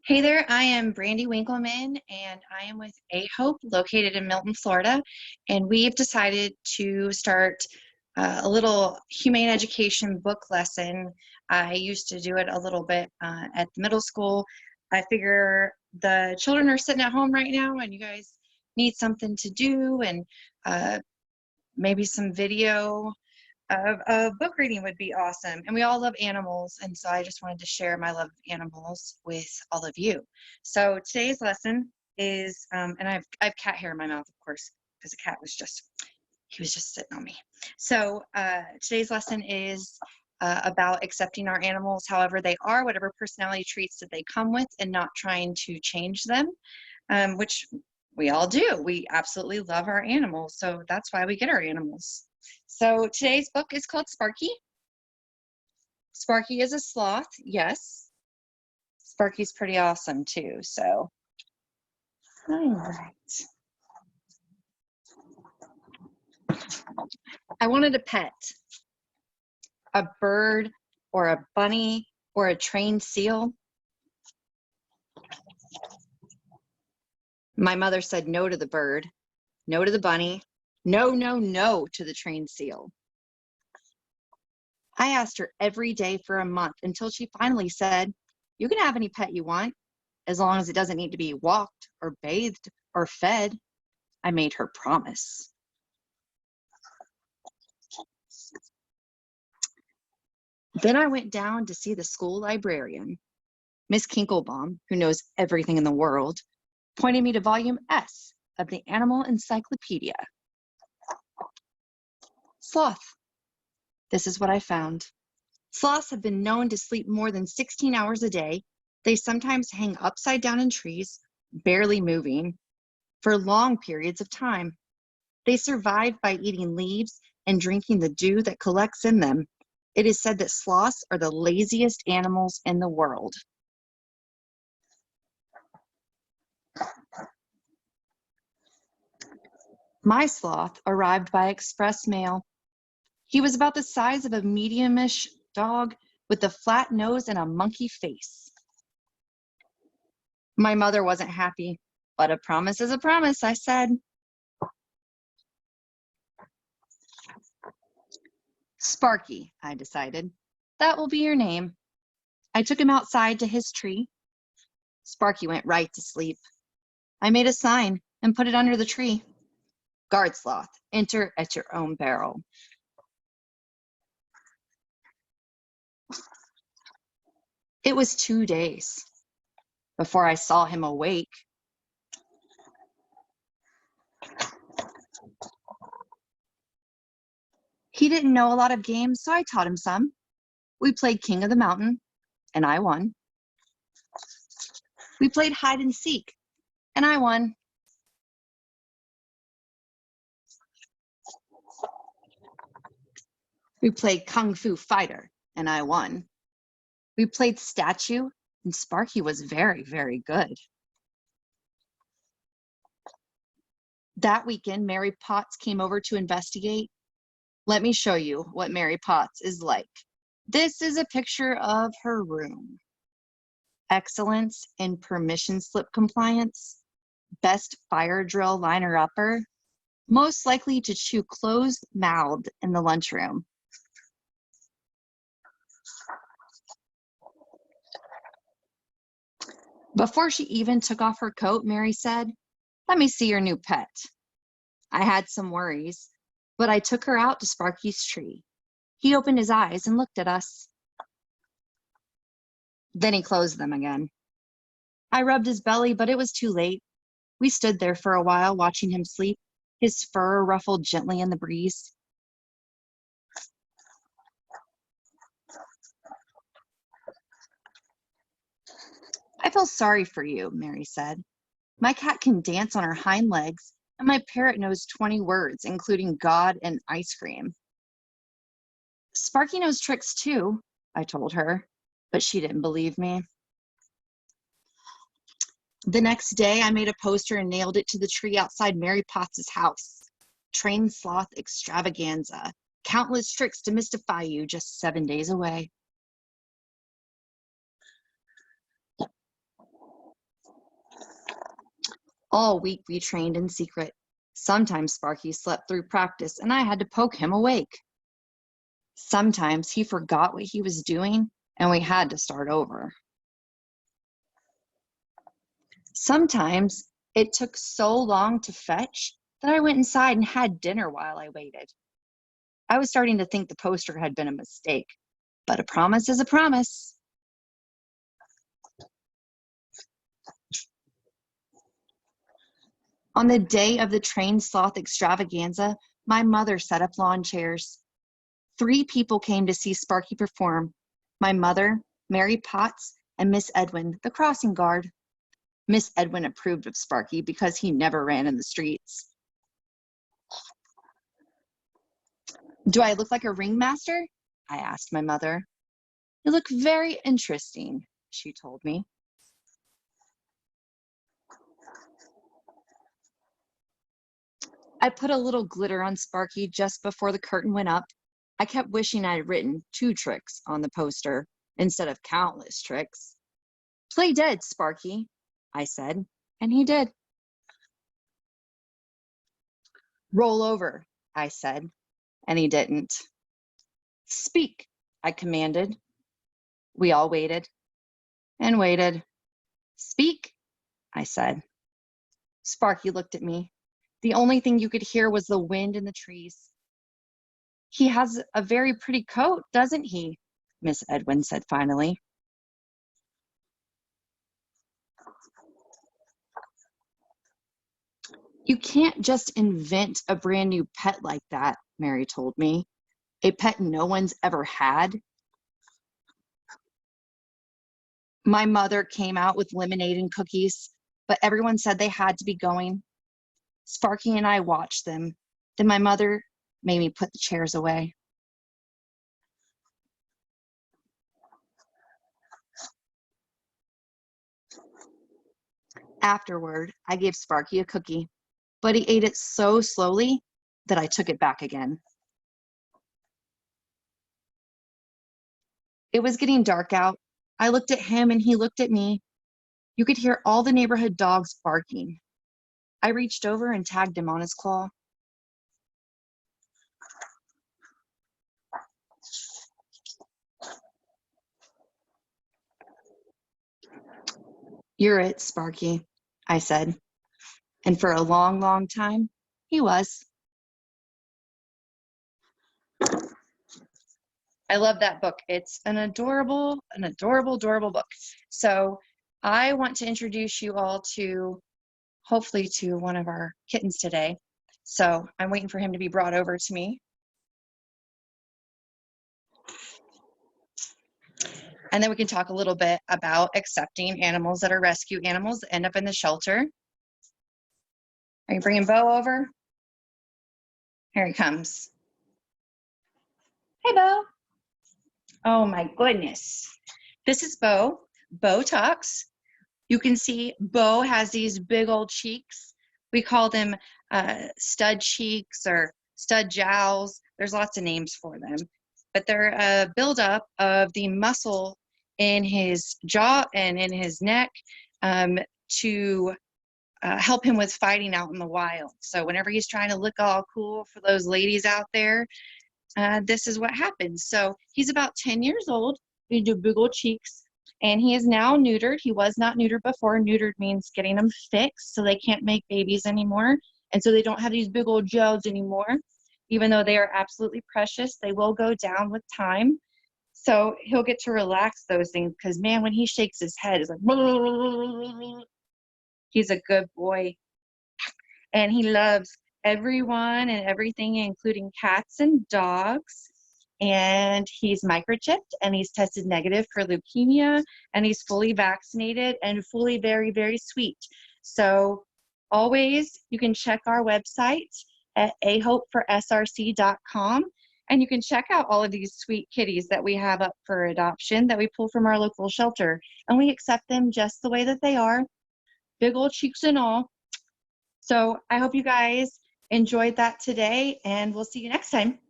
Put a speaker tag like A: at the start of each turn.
A: Hey there, I am Brandi Winkleman and I am with A Hope located in Milton, Florida. And we've decided to start a little humane education book lesson. I used to do it a little bit at the middle school. I figure the children are sitting at home right now and you guys need something to do, and uh, maybe some video of book reading would be awesome. And we all love animals, and so I just wanted to share my love of animals with all of you. So today's lesson is, and I've cat hair in my mouth, of course, because the cat was just sitting on me. So today's lesson is about accepting our animals however they are, whatever personality traits that they come with, and not trying to change them, which we all do. We absolutely love our animals, so that's why we get our animals. So today's book is called Sparky. Sparky is a sloth, yes. Sparky's pretty awesome too, so. All right. I wanted a pet, a bird or a bunny or a trained seal. My mother said no to the bird, no to the bunny, no, no, no to the trained seal. I asked her every day for a month until she finally said, "You can have any pet you want, as long as it doesn't need to be walked or bathed or fed." I made her promise. Then I went down to see the school librarian. Miss Kinklebaum, who knows everything in the world, pointed me to volume S of the Animal Encyclopedia. Sloth. This is what I found. Sloths have been known to sleep more than 16 hours a day. They sometimes hang upside down in trees, barely moving, for long periods of time. They survive by eating leaves and drinking the dew that collects in them. It is said that sloths are the laziest animals in the world. My sloth arrived by express mail. He was about the size of a medium-ish dog with a flat nose and a monkey face. My mother wasn't happy, but a promise is a promise, I said. Sparky, I decided. That will be your name. I took him outside to his tree. Sparky went right to sleep. I made a sign and put it under the tree. Guard sloth, enter at your own peril. It was 2 days before I saw him awake. He didn't know a lot of games, so I taught him some. We played King of the Mountain, and I won. We played hide and seek, and I won. We played Kung Fu Fighter, and I won. We played Statue, and Sparky was very, very good. That weekend, Mary Potts came over to investigate. Let me show you what Mary Potts is like. This is a picture of her room. Excellence in permission slip compliance, best fire drill liner-upper, most likely to chew closed-mouthed in the lunchroom. Before she even took off her coat, Mary said, "Let me see your new pet." I had some worries, but I took her out to Sparky's tree. He opened his eyes and looked at us. Then he closed them again. I rubbed his belly, but it was too late. We stood there for a while watching him sleep, his fur ruffled gently in the breeze. "I feel sorry for you," Mary said. "My cat can dance on her hind legs, and my parrot knows 20 words, including God and ice cream." "Sparky knows tricks too," I told her, but she didn't believe me. The next day, I made a poster and nailed it to the tree outside Mary Potts' house. Trained sloth extravaganza. Countless tricks to mystify you, just 7 days away.
B: All week we trained in secret. Sometimes Sparky slept through practice and I had to poke him awake. Sometimes he forgot what he was doing and we had to start over. Sometimes it took so long to fetch that I went inside and had dinner while I waited. I was starting to think the poster had been a mistake, but a promise is a promise. On the day of the trained sloth extravaganza, my mother set up lawn chairs. 3 people came to see Sparky perform: my mother, Mary Potts, and Miss Edwin, the crossing guard. Miss Edwin approved of Sparky because he never ran in the streets. Do I look like a ringmaster? I asked my mother. You look very interesting, she told me. I put a little glitter on Sparky just before the curtain went up. I kept wishing I had written 2 tricks on the poster instead of countless tricks. Play dead, Sparky, I said, and he did. Roll over, I said, and he didn't. Speak, I commanded. We all waited and waited. Speak, I said. Sparky looked at me. The only thing you could hear was the wind in the trees. He has a very pretty coat, doesn't he? Miss Edwin said finally. You can't just invent a brand new pet like that, Mary told me. A pet no one's ever had. My mother came out with lemonade and cookies, but everyone said they had to be going. Sparky and I watched them. Then my mother made me put the chairs away. Afterward, I gave Sparky a cookie, but he ate it so slowly that I took it back again. It was getting dark out. I looked at him and he looked at me. You could hear all the neighborhood dogs barking. I reached over and tagged him on his claw. You're it, Sparky, I said. And for a long, long time, he was. I love that book. It's an adorable, adorable book. So I want to introduce you all to, hopefully to one of our kittens today. So I'm waiting for him to be brought over to me. And then we can talk a little bit about accepting animals that are rescue animals that end up in the shelter. Are you bringing Beau over? Here he comes. Hey, Beau. Oh my goodness. This is Beau. Beau talks. You can see Beau has these big old cheeks. We call them stud cheeks or stud jowls. There's lots of names for them. But they're a buildup of the muscle in his jaw and in his neck to help him with fighting out in the wild. So whenever he's trying to look all cool for those ladies out there, this is what happens. So he's about 10 years old. We do big old cheeks. And he is now neutered. He was not neutered before. Neutered means getting them fixed so they can't make babies anymore. And so they don't have these big old gels anymore. Even though they are absolutely precious, they will go down with time. So he'll get to relax those things because, man, when he shakes his head, it's like, he's a good boy. And he loves everyone and everything, including cats and dogs. And he's microchipped and he's tested negative for leukemia and he's fully vaccinated and fully very, very sweet. So always you can check our website at ahopeforsrc.com and you can check out all of these sweet kitties that we have up for adoption that we pull from our local shelter. And we accept them just the way that they are, big old cheeks and all. So I hope you guys enjoyed that today and we'll see you next time.